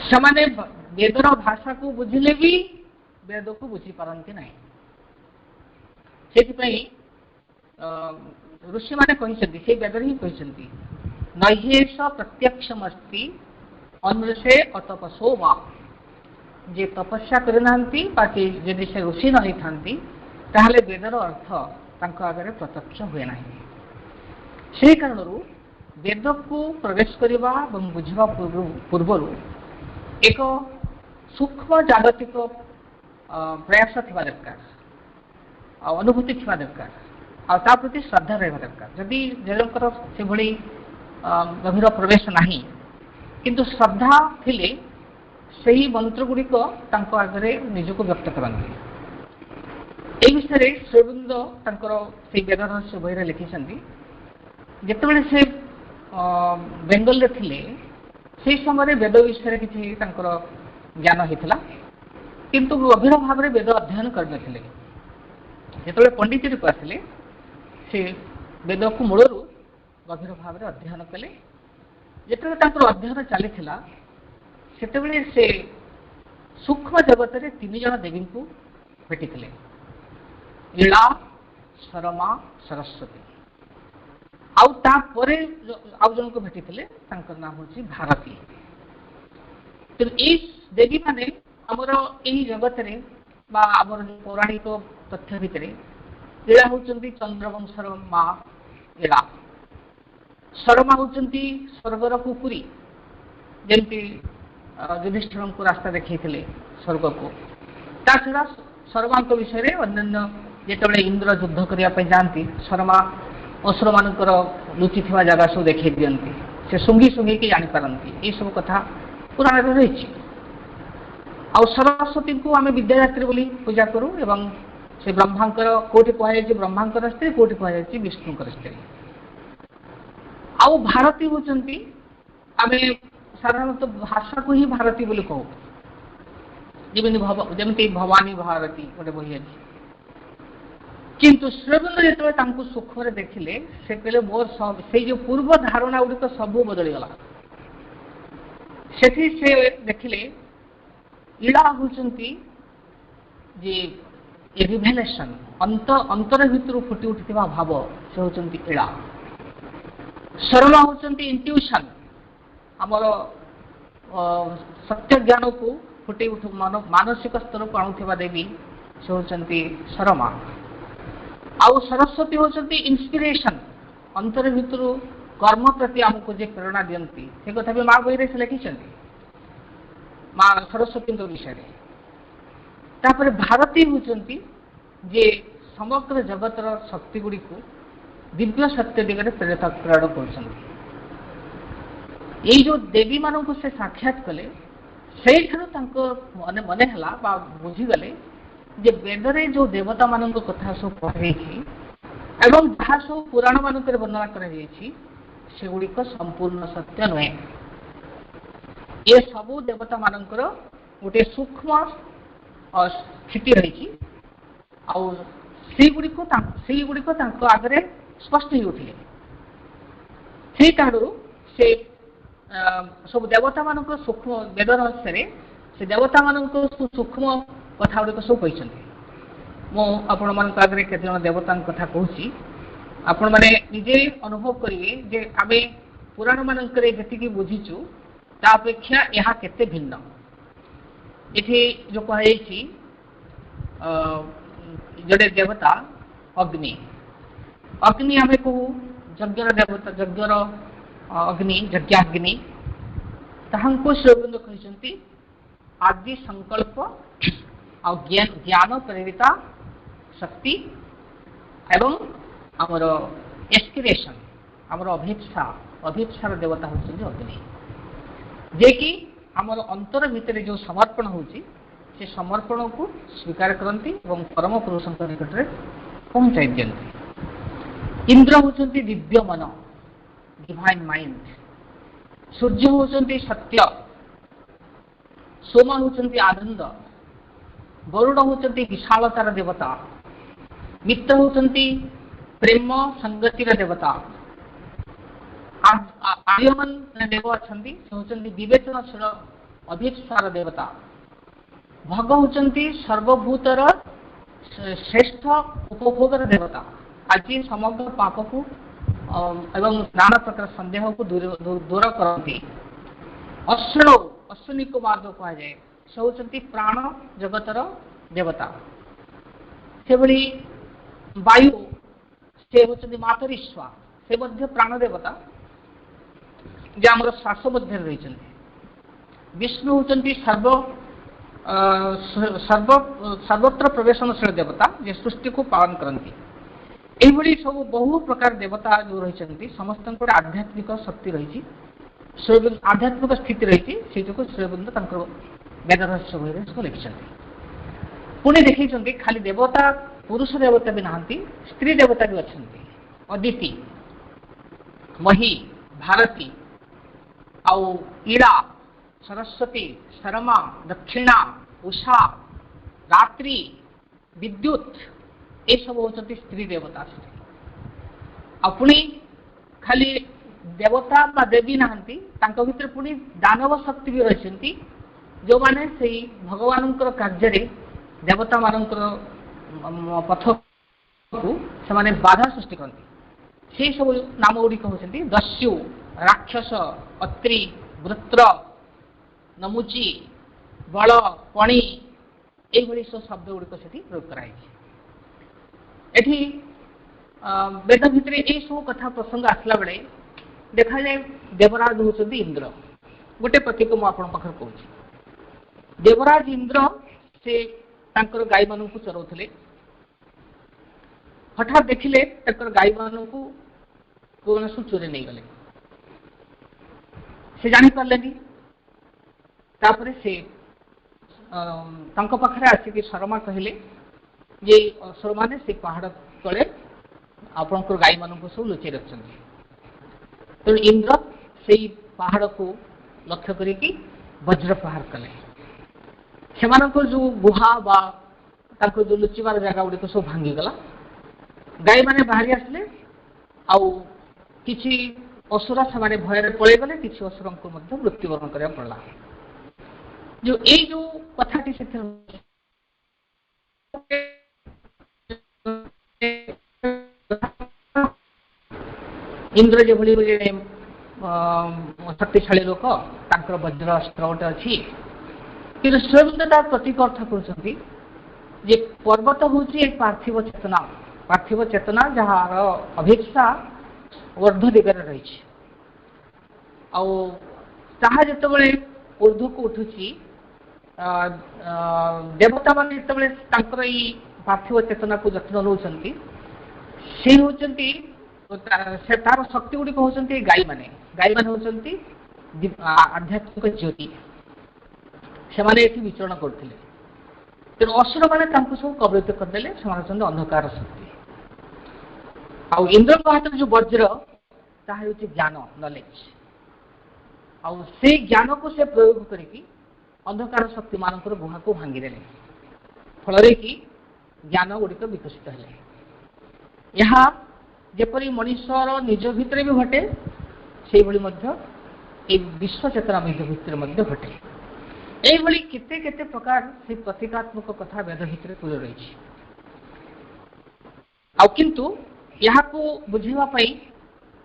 समाने वेदर भाषा को बुझिले भी वेद को बुझी पारन्ति नाही सेति ऋषि माने कहिसंती से वेद ही कहिसंती नह्येष प्रत्यक्षमस्ति अनुषे अतपसो वा जे तपस्या करनांती बाकी यदि से ऋषि नहीं थांती ताहले वेदर अर्थ तांको आगे प्रत्यक्ष हुए नाही से कारणरू वेद को प्रवेश करवा एवं बुझा पूर्व एक सूक्ष्म जागतिक प्रयास थिबा दरकार अनुभूति थिबा दरकार आ ता प्रति श्रद्धा रहबा दरकार जदि जनकर से भली गभीर प्रवेश नाही किंतु श्रद्धा थिले सही मंत्र गुड़िक आगे निजको व्यक्त करती ए विषय श्रीवृंद से वेद रहस्य बही लिखिं जिते से बेंगल थे से समय वेद विषय किसी ज्ञान होता किंतु गभीर भाव में वेद अध्ययन करते जो पंडिचेरी को आसिले से वेद को मूल गभीर भाव में अध्ययन कले जिते अध्ययन चली सेतेबेले से सूक्ष्म जगत रे 3 जन देवी को भेटी ईला शरमा सरस्वती आउ जन को भेटी नाम हूँ भारती तो ये देवी माने आमर यही जगत रे आमर पौराणिक तथ्य भितर ईला होती चंद्रवंशर माँ ईला शरमा होती स्वर्गर कुकुरी जमती युधिष्ठिर को रास्ता देखी स्वर्ग को छड़ा शर्मा विषय अन्य जो इंद्र युद्ध करने जाती शर्मा असुर मानकर लुचि जगह सब देखी दिखती से सुंगी सुंगी की जापारती ये सब कथा पुराण रही आ सरस्वती को आम विद्यादात्री बोली पूजा करूँ एवं से ब्रह्मांकर कोटि कहुई ब्रह्मांकर स्त्री कोटि कहुई विष्णुकर स्त्री आउ भारती होती आम साधारणतः भाषा को ही भारती बोली कहू जमी भवानी भारती गोटे बही अच्छी किंतु श्रीवृंद जो सूक्ष्म देखिले से कहले मोर से जो पूर्व धारणा गुड़िक सबू बदलीगला से देखिले ईला होती जे रिभेलेशन अंतर भितर फुटी उठी भाव से होती ईला शर्मा होती इंट्यूशन आमर सत्य ज्ञान को फुटे उठ मानसिक स्तर को आणुवा देवी से होती शर्मा आउ सरस्वती होती इंस्पिरेशन अंतर भितर कर्म प्रति आमको जे प्रेरणा दियंती से कथा भी माँ बही से लिखिं माँ सरस्वती विषय तापर भारती होती जे समग्र जगतर शक्ति गुड़ी को दिव्य सत्य दिगरे प्रेरण कर ये जो देवी मानक से साक्षात कले से मन मन है बुझीगले जे वेदरे जो देवता मान कथा सब कही एवं जहाँ सब पुराण मानक वर्णना करगुड़िक संपूर्ण सत्य नुहे ये सबू देवता मान गोटे सूक्ष्म स्थिति रही गुड़िक आगे स्पष्ट हो उठे से कारण से सब देवता मान सूक्ष्म वेद रहस्य से देवता मान सूक्ष्म कथा गुड़िक सब कही आपण मान आगे केत देवता कथा कहूँ आपण मैंने निजे अनुभव करेंगे जे आम पुराण मानक जी बुझीचु तापेक्षा यहाँ केते भिन्न ये जो कही जोड़े देवता अग्नि अग्नि आम कहू यज्ञर देवता यज्ञर अग्नि यज्ञाग्नि ताहांको श्रीवृंद कहते आदि संकल्प आ ज्ञान प्रेरिता शक्ति एवं आमर एस्पिरेशन आमर अभिप्सार देवता होती अग्नि जे कि आमर अंतर भितर जो समर्पण होची से समर्पण को स्वीकार करती और परम पुरुष निकट में पहुंचाई दियंती इंद्र होती दिव्य मन डिवाइन माइंड सूर्य होती सत्य सोम होती आनंद गरुड़ होती विशालतार देवता मित्र होती प्रेम संगतिर देवता आर्यमन देव अच्छा से होती विवेचनशील अभिप्सार देवता भग होती सर्वभूतर श्रेष्ठ उपभोगर देवता आज समग्र पाप को एवं नाना प्रकार संदेह को दूर करती अश्विनो अश्विनी को मार्ग कहुए से होती प्राण जगतर देवता से भली वायु से होती मातरीश्वा से मध्य प्राण देवता जे आमर श्वास मध्य रही विष्णु होती सर्वत्र प्रवेशनशील देवता जे सृष्टि को पालन करती यही सब बहु प्रकार देवता जो रही समस्त आध्यात्मिक शक्ति रही आध्यात्मिक स्थिति रही से श्रीअरविंद वेद रहस्य बही लिखिं पुणी देखते खाली देवता पुरुष देवता भी नहांती स्त्री देवता भी अच्छा अदिति मही भारती आउ ईड़ा सरस्वती शर्मा दक्षिणा उषा रात्रि विद्युत ये सब होती स्त्री देवता पुणी खाली देवता बा देवी नहांती भीतर पुणी दानव शक्ति भी रही जो माने से भगवान कार्य देवता मान पथ को से बाधा सृष्टि करती से सब नाम गुड़िक होती दस्यु राक्षस अत्रि वृत्र नमुची बल पणी यही सब शब्द गुड़िक से प्रयोग कराई वेद भितर ये सब कथा प्रसंग आसला बेले देखा जाए देवराज होती इंद्र गोटे प्रतीक मुझे कहूँ देवराज इंद्र से गाई मान चराउले हठात देखिले गाई मान कौन सब चोरी नहीं गले से जानी पारे तापर से पाखे आसिक शर्मा कहले ये असुर मैंने से पहाड़ तले आपण गाई मान सब लुचि रखते तेणु इंद्र से पहाड़ को लक्ष्य करी वज्र प्रहार कले से जो गुहा बा जो लुचिबार जगह गुड़िक सब भांगीगला गाई मैंने बाहरी आसले आउ किसी असुर से भय पलि गले किसी असुर को मृत्युवरण करा पड़ा जो ये जो कथाटी से इंद्र जो भली शक्तिशाली लोक वज्र अस्त्र गोटे अच्छी कि श्रीअरविंद तार प्रतीक अर्थ कर पर्वत हूँ एक पार्थिव चेतना जार अभिप्सा ऊर्ध्व दिगरे रही आते ऊर्ध्व को उठुची देवता मान जो पार्थिव चेतना को जत्न नौ से होती तार शक्ति गुड़िक होती गाई मान होती आध्यात्मिक ज्योति से विचरण करते तेणु असुर मैंने सब कबलित करदे से अंधकार शक्ति आउ इंद्र हाथ जो वज्र ताहा ज्ञान नॉलेज आउ से ज्ञान को से प्रयोग करके अंधकार शक्ति मान गुहा को भांगीदे फल कि ज्ञान गुड़िक विकसित है यहाँ जपरी मनुष्यर निज भितर भी घटे से विश्व चेतना भितर घटे यही केते केते प्रकार से प्रतीकात्मक कथा वेद भितर तुले रही किंतु यहाँ को बुझापी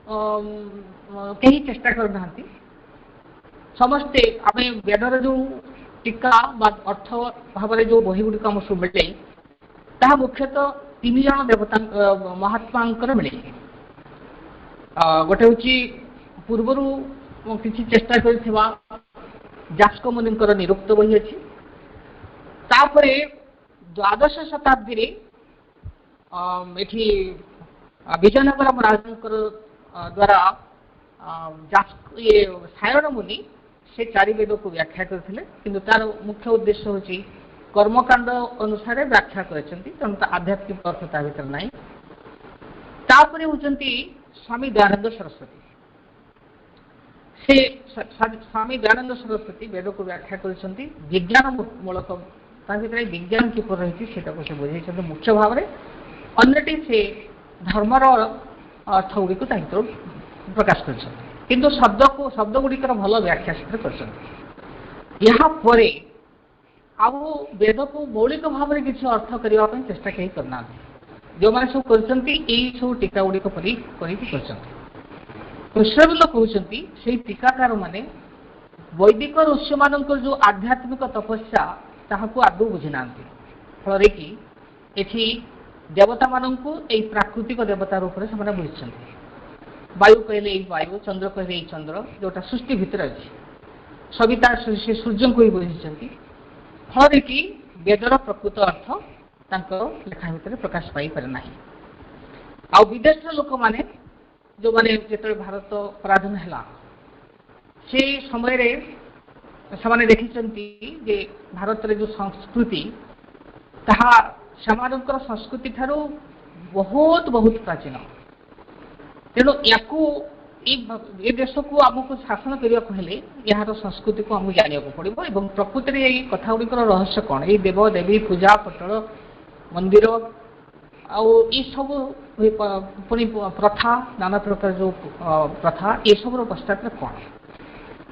कहीं चेष्टा करना समस्ते आम वेदर जो टीका अर्थ भाव जो बही गुड़िक आम सब मिले ता मुख्यतः 3 जन देवता महात्मा मिले गोटे हूँ पूर्वर किसी चेष्टा कर जास्क मुनि निरुक्त बही अच्छी तापरे द्वादश शताब्दी ये विजयनगर राजा द्वारा ये सायण मुनि से 4 वेद को व्याख्या करते किंतु तार मुख्य उद्देश्य हूँ कर्मकांड अनुसार व्याख्या कर आध्यात्मिक अर्थ ता भर ना तापर होती स्वामी दयानंद सरस्वती से स्वामी दयानंद सरस्वती वेद को व्याख्या कर विज्ञान मूलक विज्ञान किपर रही से बुझे मुख्य भाव में अन्यटी से धर्मर अर्थ गुड़िक प्रकाश कर किंतु शब्द गुड़िकर भल व्याख्या कर वेद को मौलिक भाव में किसी अर्थ करने चेष्टा कहीं करना जो मैंने सब कर टीका गुड़िक कृष्णबिंद कहते से टीकाकार मैंने वैदिक ऋषि मान जो आध्यात्मिक तपस्या ताकू आदौ बुझी ना फल कि एठी देवता मानू प्राकृतिक देवता रूप से बुझी वायु कहले वायु चंद्र कहले चंद्र जोटा सृष्टि भितर अच्छी सविता से सूर्य को ही बुझी फल कि वेदर प्रकृत अर्थ लेखा भितर प्रकाश पाई पारे ना आ विदेश लोक मैंने जो मैंने जो भारत पराधीन है से समय से देखी भारत रे जो संस्कृति ताहा सेमानंकर संस्कृति ठारू बहुत बहुत प्राचीन तेणु या देश को आमको शासन करने को हेले यार संस्कृति को आमको जाना पड़ो और प्रकृति में ये कथा गुड़िकर रहस्य कौन ये देव देवी पूजा पटल मंदिर आई सब पुणी प्रथा नाना प्रकार जो प्रथा ये सब पश्चात कौन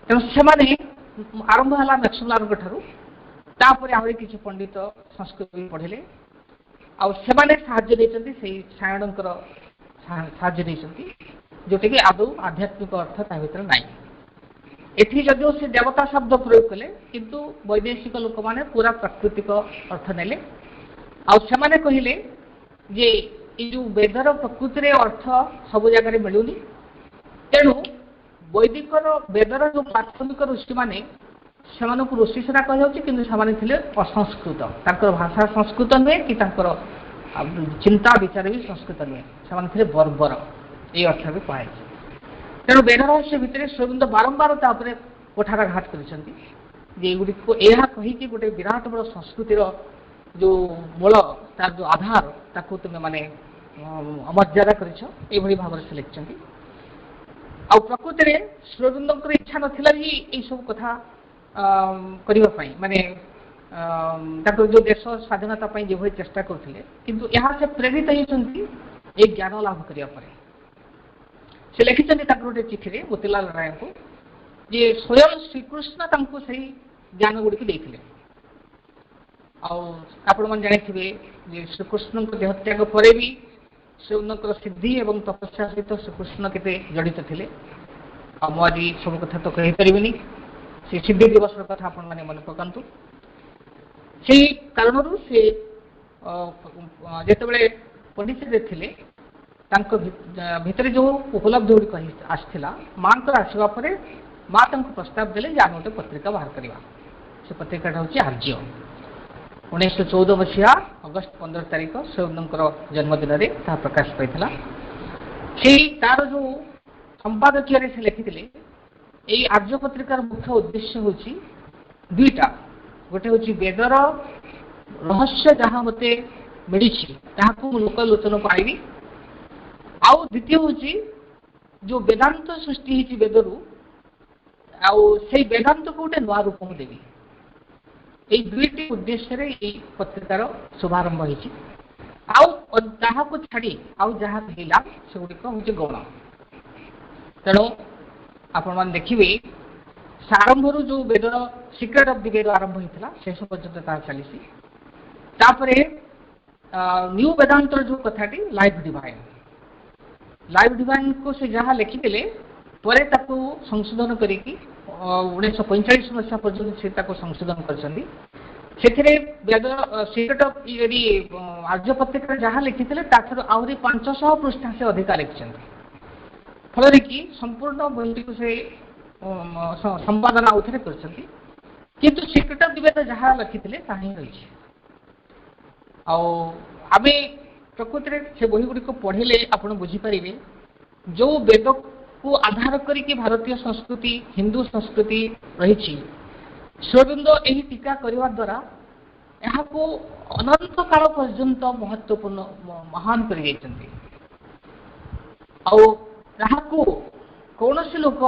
तेणु से आरंभ है मैक्सुलार ठार आहरी किसी पंडित संस्कृत पढ़े आने सायणकर साहय जोटा कि आदौ आध्यात्मिक अर्थ ता भर ना एठी जदिव से देवता शब्द प्रयोग कले किंतु वैदेशिक लोक मैंने पूरा प्राकृतिक अर्थ नेले आने कहले जे जो वेदर प्रकृति रे अर्थ सब जगह मिलूनी तेणु वैदिक वेदर जो प्राथमिक ऋषि मैंने ऋषि सेना कह असंस्कृत भाषा संस्कृत नुहे कि चिंता विचार भी संस्कृत नुहे से बर्बर ये अर्थ भी कहुई तेणु वेद रहस्य भितर श्रीबिंद बारंबार कोठाराघात करगुड़ी गोटे विराट बड़ संस्कृतिर जो मूल तार जो आधार ताकू तुम मैंने अमर्यादा कर भाव से लिखिं आ प्रकृति में श्रीबिंद इच्छा नाला भी यही सब कथा करने माने जो देश स्वाधीनता जो चेष्टा करते किंतु यहाँ से प्रेरित होती ज्ञान लाभ करने से लिखिं गोटे चिठी मोतीलाल राय को जे स्वयं श्रीकृष्ण से ज्ञान गुड़ी देते आपण मैंने जानी श्रीकृष्ण देहत्याग पर भी श्रीकृष्ण सिद्धि और तपस्या सहित श्रीकृष्ण के जड़ित थे आज सब कथा तो कहीपरि से सिद्धि दिवस कथा आपण मैंने मन पकातु से कारण से जिते पंडित थे भितर जो उपलब्धि गुड़िक आसाला माँ आसवा माँ प्रस्ताव देले आम गोटे पत्रिका बाहर करवा से पत्रिका हूँ आर्य 1914 मसीहा अगस्त 15 तारिख श्रीबिंदर जन्मदिन में प्रकाश पाई से तार जो संपादकीय से लिखिले यही आर्य पत्रिकार मुख्य उद्देश्य हूँ दुईटा गोटे हूँ वेदर रहस्य जहाँ मत मिली लोकलोचन को आईबी आउ द्वितीय हूँ जो वेदांत सृष्टि वेदरू से वेदांत को गोटे नुआ रूप देवी ये दुईटी उद्देश्य पत्रिकार शुभारंभ हो छाड़ी आउ जहाँ मिला से गुड़िक हूँ गौण तेणु आपण मैंने देखिए आरंभ जो वेद सिक्रेट ऑफ द वेद आरंभ होता शेष पर्यटन चली न्यू वेदांत जो कथाटी लाइफ डिवाइन को से जहाँ लिखिले पर संशोधन करी 1945 मसीहा पर्यटन से संशोधन कर वेद सिक्रेट ऑफ आर्य पत्रिका जहाँ लिखिते आहरी 500 पृष्ठा से अधिका लिखिं फल कि संपूर्ण बही को से संपादन आउ थे कर सिक्रेट ऑफ द वेद जहाँ लिखिते रही आम प्रकृति में से बही गुड़िक पढ़े आप बुझीपारे जो वेद को आधार करके भारतीय संस्कृति हिंदू संस्कृति रही श्रीबिंद यही टीका करने द्वारा यहाँ को अनंत काल पर्यंत महत्वपूर्ण महान कर कौन से लोक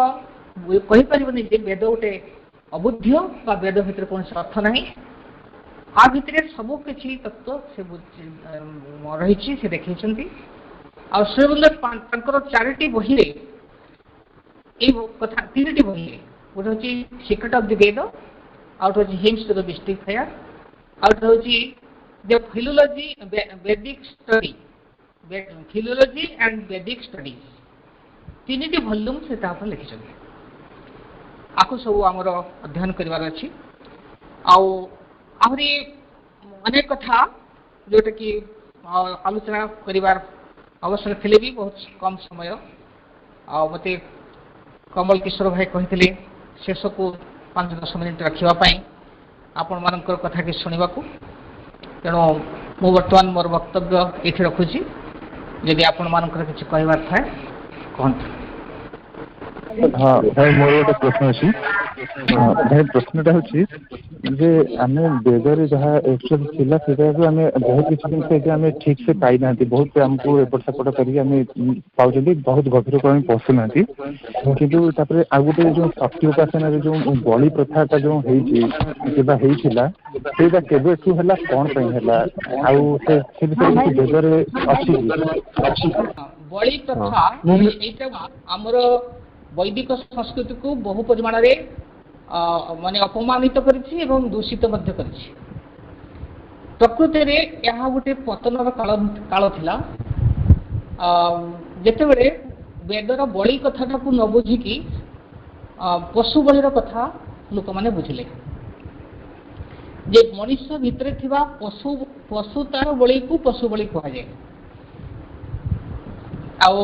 कहीपरि वेद गोटे अबुद्ध बा वेद भितर कौन अर्थ ना आ भितर सब किसी तत्व से रही से देखते श्रीबिंद चारिटी बही এই কথা তিনটি বই গোটে হচ্ছে সিক্রেট অফ দি বেদ, ଆଉ ଗୋଟେ ହେଉଛି hymns to the mystic fire, ଆଉ ଗୋଟେ ହେଉଛି the philology Vedic study, philology and Vedic studies, ତିନିଟି ଭଲ୍ୟୁମ୍ ସେ ତା ଉପରେ ଲେଖିଛନ୍ତି। ଆକୁ ସବୁ ଆମର ଅଧ୍ୟୟନ କରିବାର ଅଛି। ଆଉ ଆହୁରି ଅନେକ କଥା ଯୋଉଟାକି ଆଲୋଚନା କରିବାର ଅବସର ଥିଲେ ବି ବହୁତ କମ୍ ସମୟ। ଆଉ ମୋତେ କମଲ କିଶୋର ଭାଇ କହିଥିଲେ ଶେଷକୁ 5-10 ମିନିଟ୍ ରଖିବା ପାଇଁ ଆପଣମାନଙ୍କର କଥାଟି ଶୁଣିବାକୁ। ତେଣୁ ମୁଁ ବର୍ତ୍ତମାନ ମୋର ବକ୍ତବ୍ୟ ଏଇଠି ରଖୁଛି। ଯଦି ଆପଣମାନଙ୍କର କିଛି କହିବାର ଥାଏ କୁହନ୍ତୁ। ହଁ ଭାଇ, ମୋର ଗୋଟେ ପ୍ରଶ୍ନ ଅଛି। ଭାଇ ପ୍ରଶ୍ନଟା ହଉଛି ଯେ ଆମେ ବେଦରେ ଯାହା ଏକ୍ଚୁଆଲି ଥିଲା ସେଇଟାକୁ ଆମେ ବହୁତ କିଛି ଜିନିଷ ଏଠି ଆମେ ଠିକ୍ ସେ ପାଇନାହାନ୍ତି। ବହୁତ ଆମକୁ ଏପଟ ସେପଟ କରିକି ଆମେ ପାଉଛନ୍ତି, ବହୁତ ଗଭୀରକୁ ଆମେ ପଶୁନାହାନ୍ତି। କିନ୍ତୁ ତାପରେ ଆଉ ଗୋଟେ ଯୋଉ ଶକ୍ତି ଉପାସନାରେ ଯୋଉ ବଳି ପ୍ରଥାଟା ଯୋଉ ହେଇଛି କିମ୍ବା ହେଇଥିଲା, ସେଇଟା କେବେଠୁ ହେଲା, କ'ଣ ପାଇଁ ହେଲା, ଆଉ ସେ ବିଷୟରେ କିଛି ବେଦରେ ଅଛି କି? ବଳି ପ୍ରଥା ଏଇଟା ଆମର ବୈଦିକ ସଂସ୍କୃତିକୁ ବହୁ ପରିମାଣରେ ମାନେ ଅପମାନିତ କରିଛି ଏବଂ ଦୂଷିତ ମଧ୍ୟ କରିଛି। ପ୍ରକୃତରେ ଏହା ଗୋଟେ ପତନର କାଳ ଥିଲା, ଯେତେବେଳେ ବେଦର ବଳି କଥାଟାକୁ ନ ବୁଝିକି ପଶୁ ବଳିର କଥା ଲୋକମାନେ ବୁଝିଲେ। ଯେ ମଣିଷ ଭିତରେ ଥିବା ପଶୁ ତାର ବଳିକୁ ପଶୁ ବଳି କୁହାଯାଏ। ଆଉ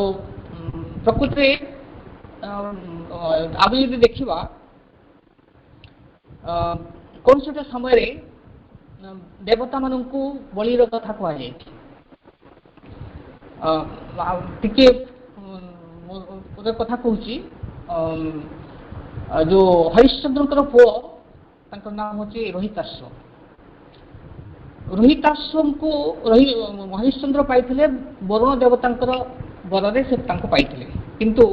ପ୍ରକୃତରେ ଆମେ ଯଦି ଦେଖିବା କୌଣସି ଗୋଟେ ସମୟରେ ଦେବତାମାନଙ୍କୁ ବଳିର କଥା କୁହାଯାଇଛି। ଟିକେ ଗୋଟେ କଥା କହୁଛି, ଯୋଉ ହରିଶ୍ଚନ୍ଦ୍ରଙ୍କର ପୁଅ ତାଙ୍କର ନାମ ହେଉଛି ରୋହିତାଶ୍ଵ। ରୋହିତାଶ୍ଵଙ୍କୁ ହରିଶ୍ଚନ୍ଦ୍ର ପାଇଥିଲେ ବରୁଣ ଦେବତାଙ୍କର ବରରେ ସେ ତାଙ୍କୁ ପାଇଥିଲେ। କିନ୍ତୁ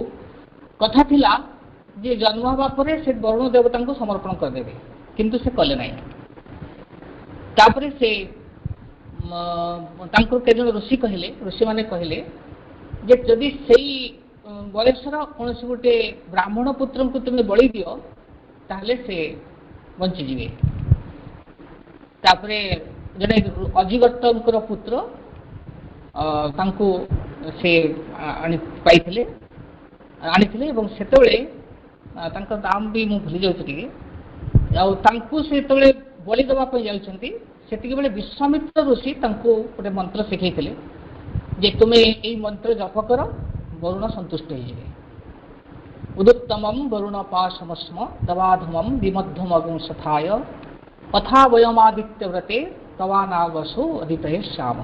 କଥା ଥିଲା ଯେ ଜନ୍ମ ହେବା ପରେ ସେ ବରୁଣ ଦେବତାଙ୍କୁ ସମର୍ପଣ କରିଦେବେ, କିନ୍ତୁ ସେ କଲେ ନାହିଁ। ତାପରେ ସେ ତାଙ୍କୁ କେଜଣ ଋଷିମାନେ କହିଲେ ଯେ ଯଦି ସେଇ ବୟସର କୌଣସି ଗୋଟେ ବ୍ରାହ୍ମଣ ପୁତ୍ରଙ୍କୁ ତୁମେ ବଳି ଦିଅ ତାହେଲେ ସେ ବଞ୍ଚିଯିବେ। ତାପରେ ଜଣେ ଅଜିଗର୍ତ୍ତଙ୍କର ପୁତ୍ର ତାଙ୍କୁ ସେ ଆଣିଥିଲେ ଏବଂ ସେତେବେଳେ ତାଙ୍କ ନାମ ବି ମୁଁ ଭୁଲି ଯାଉଛି ଟିକେ। ଆଉ ତାଙ୍କୁ ସେ ଯେତେବେଳେ ବଳି ଦେବା ପାଇଁ ଯାଉଛନ୍ତି ସେତିକିବେଳେ ବିଶ୍ୱାମିତ୍ର ଋଷି ତାଙ୍କୁ ଗୋଟେ ମନ୍ତ୍ର ଶିଖେଇଥିଲେ ଯେ ତୁମେ ଏଇ ମନ୍ତ୍ର ଜପ କର, ବରୁଣ ସନ୍ତୁଷ୍ଟ ହେଇଯିବେ। ଉଦୁତ୍ତମମ୍ ବରୁଣ ପାଶମସ୍ମ ଦବାଧମମ୍ ବିମଧ୍ୟମଗୁଂସଥାୟ ତଥା ବୟମାଦିତ୍ୟ ବ୍ରତେ ତବାନାଗସୁ ଅଦିତୟେ ଶ୍ୟାମ।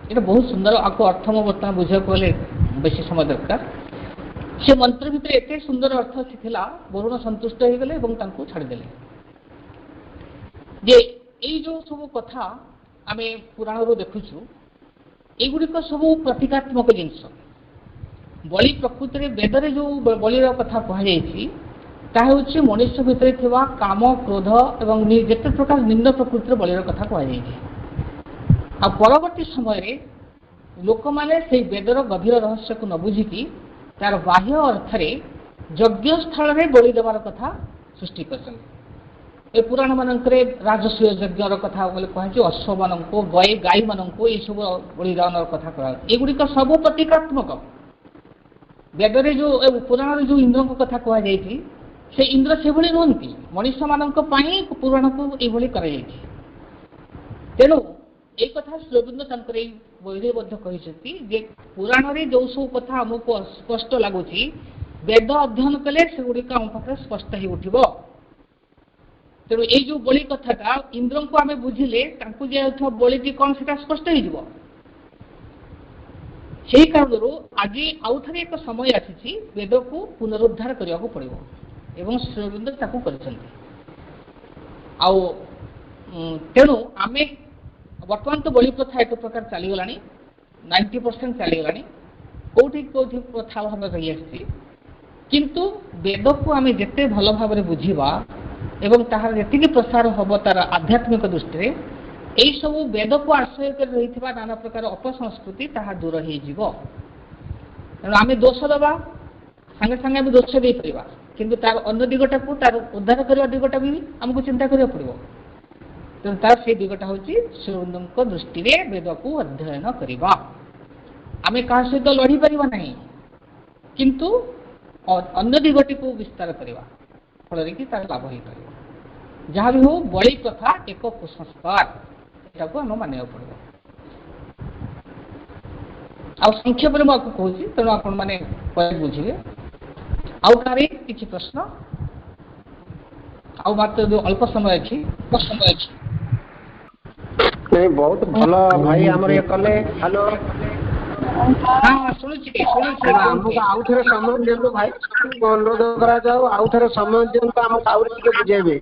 ଏଇଟା ବହୁତ ସୁନ୍ଦର। ଆକୁ ଅର୍ଥ ମୁଁ ବର୍ତ୍ତମାନ ବୁଝିବାକୁ ଗଲେ ବେଶୀ ସମୟ ଦରକାର। ସେ ମନ୍ତ୍ର ଭିତରେ ଏତେ ସୁନ୍ଦର ଅର୍ଥ ଥିଲା, ବରୁଣ ସନ୍ତୁଷ୍ଟ ହେଇଗଲେ ଏବଂ ତାଙ୍କୁ ଛାଡ଼ିଦେଲେ। ଯେ ଏଇ ଯୋଉ ସବୁ କଥା ଆମେ ପୁରାଣରୁ ଦେଖୁଛୁ, ଏଇଗୁଡ଼ିକ ସବୁ ପ୍ରତୀକାତ୍ମକ ଜିନିଷ। ବଳି ପ୍ରକୃତିରେ ବେଦରେ ଯୋଉ ବଳିର କଥା କୁହାଯାଇଛି ତାହା ହେଉଛି ମଣିଷ ଭିତରେ ଥିବା କାମ, କ୍ରୋଧ ଏବଂ ଯେତେ ପ୍ରକାର ନିମ୍ନ ପ୍ରକୃତିର ବଳିର କଥା କୁହାଯାଇଛି। ଆଉ ପରବର୍ତ୍ତୀ ସମୟରେ ଲୋକମାନେ ସେଇ ବେଦର ଗଭୀର ରହସ୍ୟକୁ ନ ବୁଝିକି ତାର ବାହ୍ୟ ଅର୍ଥରେ ଯଜ୍ଞ ସ୍ଥଳରେ ବଳି ଦେବାର କଥା ସୃଷ୍ଟି କରିଛନ୍ତି। ଏ ପୁରାଣ ମାନଙ୍କରେ ରାଜସ୍ୱ ଯଜ୍ଞର କଥା ବୋଲି କୁହାଯାଇଛି, ଅଶ୍ୱମାନଙ୍କୁ, ଗାଈମାନଙ୍କୁ ଏଇସବୁ ବଳିଦାନର କଥା କୁହାଯାଉଛି। ଏଗୁଡ଼ିକ ସବୁ ପ୍ରତୀକାତ୍ମକ। ବେଦରେ ଯୋଉ ପୁରାଣରେ ଯୋଉ ଇନ୍ଦ୍ରଙ୍କ କଥା କୁହାଯାଇଛି, ସେ ଇନ୍ଦ୍ର ସେଭଳି ନୁହନ୍ତି, ମଣିଷମାନଙ୍କ ପାଇଁ ପୁରାଣକୁ ଏଇଭଳି କରାଯାଇଛି। ତେଣୁ ଏଇ କଥା ଶ୍ରୀ ଅରବିନ୍ଦ ତାଙ୍କର ଏଇ ବହିରେ ମଧ୍ୟ କହିଛନ୍ତି ଯେ ପୁରାଣରେ ଯୋଉ ସବୁ କଥା ଆମକୁ ସ୍ପଷ୍ଟ ଲାଗୁଛି, ବେଦ ଅଧ୍ୟୟନ କଲେ ସେଗୁଡ଼ିକ ଆମ ପାଖରେ ସ୍ପଷ୍ଟ ହେଇ ଉଠିବ। ତେଣୁ ଏଇ ଯୋଉ ବଳି କଥାଟା ଇନ୍ଦ୍ରଙ୍କୁ ଆମେ ବୁଝିଲେ ତାଙ୍କୁ ଦିଆଯାଉଥିବା ବଳିଟି କ'ଣ ସେଟା ସ୍ପଷ୍ଟ ହେଇଯିବ। ସେହି କାରଣରୁ ଆଜି ଆଉ ଥରେ ଏକ ସମୟ ଆସିଛି ବେଦକୁ ପୁନରୁଦ୍ଧାର କରିବାକୁ ପଡ଼ିବ ଏବଂ ଶ୍ରୀ ଅରବିନ୍ଦ ତାକୁ କରିଛନ୍ତି। ଆଉ ତେଣୁ ଆମେ ବର୍ତ୍ତମାନ ତ ବଳି ପ୍ରଥା ଏକ ପ୍ରକାର ଚାଲିଗଲାଣି, 90% ଚାଲିଗଲାଣି, କୋଉଠି ପ୍ରଥା ଭାବେ ରହିଆସିଛି। କିନ୍ତୁ ବେଦକୁ ଆମେ ଯେତେ ଭଲ ଭାବରେ ବୁଝିବା ଏବଂ ତାହାର ଯେତିକି ପ୍ରସାର ହେବ ତାର ଆଧ୍ୟାତ୍ମିକ ଦୃଷ୍ଟିରେ, ଏହିସବୁ ବେଦକୁ ଆଶ୍ରୟ କରି ରହିଥିବା ନାନା ପ୍ରକାର ଅପସଂସ୍କୃତି ତାହା ଦୂର ହେଇଯିବ। ତେଣୁ ଆମେ ଦୋଷ ଦେବା संगे संगे आम दोष दे पार किंतु तार अन्य दिगटा को तार उद्धार करवा दिगटा भी आमको चिंता करिया पड़िबो तेणु तार से दिगटा होची श्रीअरविंदଙ୍କ दृष्टि रे वेद को अध्ययन करिबा आमे का सहित लड़ी परिबा नहीं किंतु अन्य दिगटी को विस्तार करिबा फल कि तार लाभ होई परिबो जहाँ भी हो बड़ी कथा एक कुसंस्कार एटा को हम मानिया पड़िबो आ संक्षेप रे आपको कहूची तेणु आपण माने पय बुझिबे आउ तारे किछि प्रश्न आउ मात्र जो अल्प समय अछि नहीं बहुत भला भाई हमर ये कले हेलो हां सुनुची हमको आउ थरे समय देलो भाई अनुरोध करा जाओ आउ थरे समय देन तो हम आउर टिके बुझेबे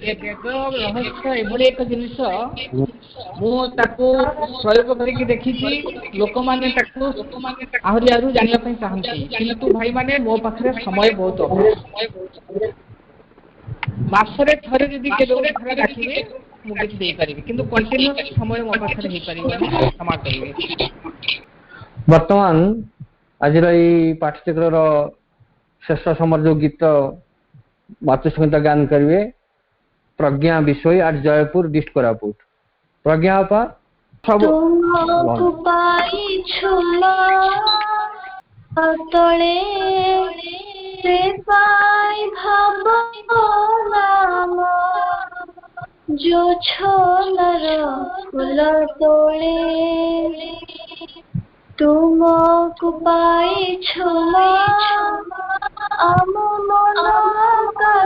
रहस्य एभली एक जिनिस मु ताको प्रयोग करके देखी लोक माने ताको आहरी आरु जानिया पई चाहंती किंतु भाई माने मो पाखरे समय बहुत अभाव मासरे थरे जदी केदो थरे राखिबे मु किछ देई परिबे किंतु कंटिन्यूअस समय मो पाखरे हे परिबे क्षमा करिवे वर्तमान आजिर ई पाठ्यक्रम रो श्रेष्ठ समर जो गीत मातृसंहिता गान करिवे प्रज्ञा विषय आट जयपुर डिस्ट कोरापुट प्रज्ञा अपा सब तुमको पाई छुमा तले से पाई भाव नाम जो छोलर फूल तोले तुमको पाई छुमा आम मन का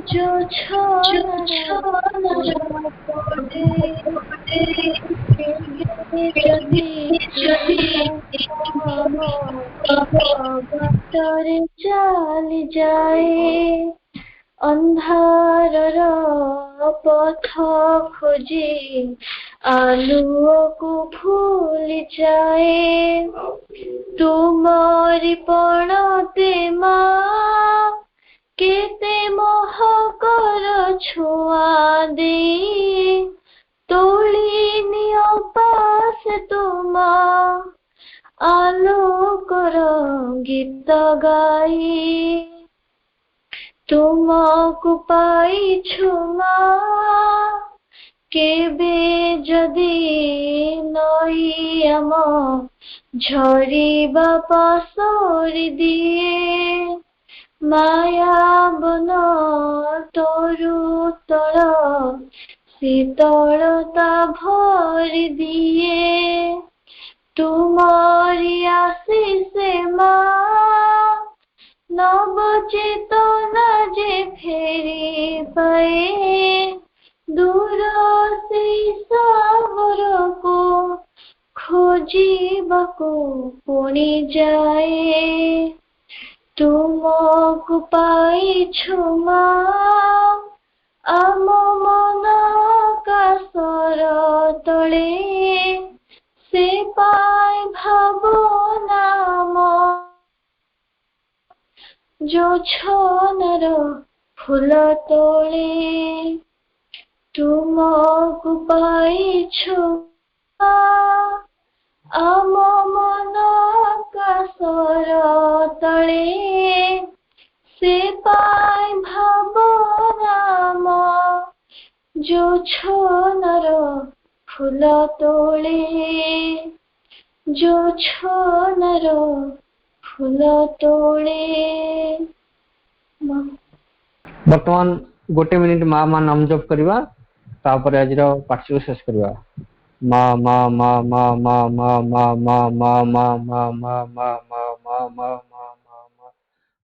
जो छोरे चल जाए अंधार पथ खोजी आलुओ को भूल जाए तुमरी पणते माँ केते मोह कर छुआ दे तोली नियो पास तुमा आलोकर गीत गाई तुमको पाई छुमा केबे जदि नई आम झरिबा पासोरी दिए माया बन तोरु तल शीतलता भरी दिए तुमरी आशीष माँ नवचेतना जे फेरी पाए दूर से सागर को खोजिबाको पुणी जाए तुमको पाई छुमा आम मन का सर तले से पाए भावनाम जो छोनर फूल तोले तुमको पाई छुमा आम मन का सर तले से पाए भावनाम जो छोनर फूल तोले जो छोनर फूल तोले वर्तमान गोटे मिनिट माँ माँ नाम जप करवा तापर आज पाठ्य शेष करवा माँ माँ माँ माँ माँ माँ माँ माँ माँ माँ माँ माँ माँ माँ माँ माँ